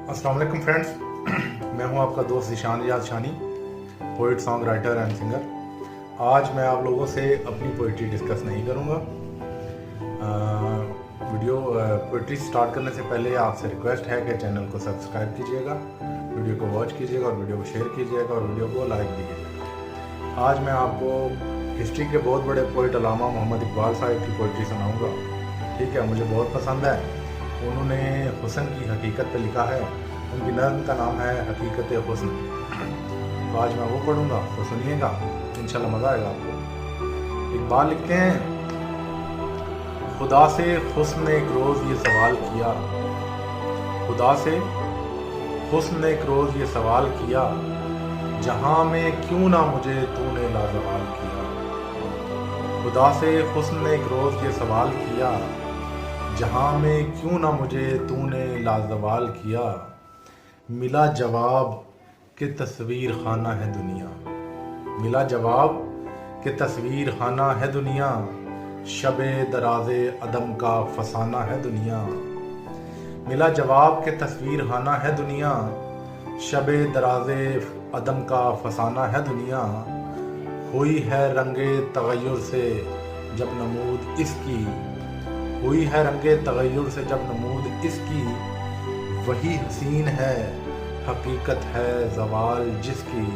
अस्सलाम वालेकुम फ्रेंड्स, मैं हूं आपका दोस्त Zeeshan Riaz Shani, poet, song writer and singer. आज मैं आप लोगों से अपनी पोइट्री डिस्कस नहीं करूंगा। पोइट्री स्टार्ट करने से पहले आपसे रिक्वेस्ट है कि चैनल को सब्सक्राइब कीजिएगा, वीडियो को वॉच कीजिएगा और वीडियो को शेयर कीजिएगा और वीडियो को लाइक भी कीजिएगा। आज मैं आपको हिस्ट्री के बहुत बड़े पोइट अल्लामा मोहम्मद इकबाल साहब की पोइट्री सुनाऊँगा। ठीक है, मुझे बहुत पसंद है। उन्होंने हुस्न की हकीकत पे लिखा है। उनकी नज़्म का नाम है हकीकत हुस्न। तो आज मैं वो पढ़ूंगा, तो सुनिएगा, इंशाल्लाह मज़ा आएगा आपको। इकबाल लिखते हैं, खुदा से हुस्न ने एक रोज़ ये सवाल किया, खुदा से हुस्न ने एक रोज़ ये सवाल किया, जहाँ में क्यों ना मुझे तूने लाजवाल किया। खुदा से हुस्न ने एक रोज़ ये सवाल किया, जहाँ में क्यों ना मुझे तूने लाजवाल किया। मिला जवाब कि तस्वीर खाना है दुनिया, मिला जवाब कि तस्वीर खाना है दुनिया, शबे दराजे अदम का फसाना है दुनिया। मिला जवाब कि तस्वीर खाना है दुनिया, शबे दराजे अदम का फसाना है दुनिया। हुई है रंगे तगय्युर से जब नमूद इसकी, हुई है रंगे तगय्युर से जब नमूद इसकी, वही हसीन है हकीकत है ज़वाल जिसकी।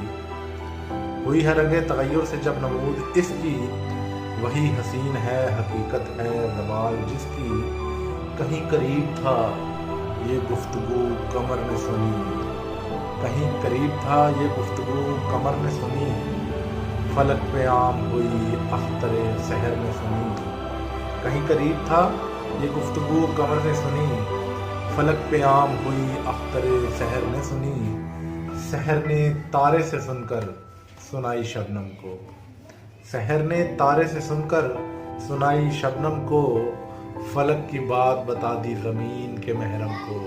हुई है रंगे तगय्युर से जब नमूद इसकी, वही हसीन है हकीकत है ज़वाल जिसकी। कहीं करीब था ये गुफ्तगू कमर ने सुनी, कहीं करीब था ये गुफ्तगू कमर ने सुनी, फलक पे आम हुई अख्तरे सहर ने सुनी। कहीं करीब था ये गुफ्तगू कमर ने सुनी, फलक पे आम हुई अख्तरे सहर ने सुनी। सहर ने तारे से सुनकर सुनाई शबनम को, सहर ने तारे से सुनकर सुनाई शबनम को, फलक की बात बता दी ज़मीन के महरम को।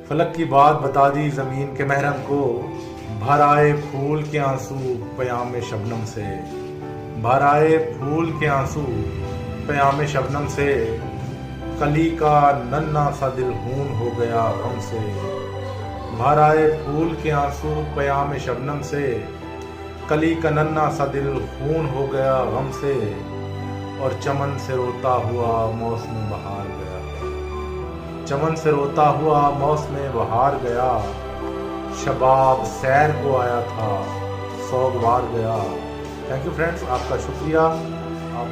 फलक की बात बता दी ज़मीन के महरम को, भर आए फूल के आंसू पयाम शबनम से, भर आए फूल के आंसू पयाम शबनम से, कली का नन्हा सा दिल खून हो गया गम से। भर आए फूल के आंसू पयाम शबनम से, कली का नन्हा सा दिल खून हो गया गम से, और चमन से रोता हुआ मौसम बहार गया, चमन से रोता हुआ मौसम बहार गया। शबाब सैर को आया था सोगवार गया। थैंक यू फ्रेंड्स, आपका शुक्रिया। आप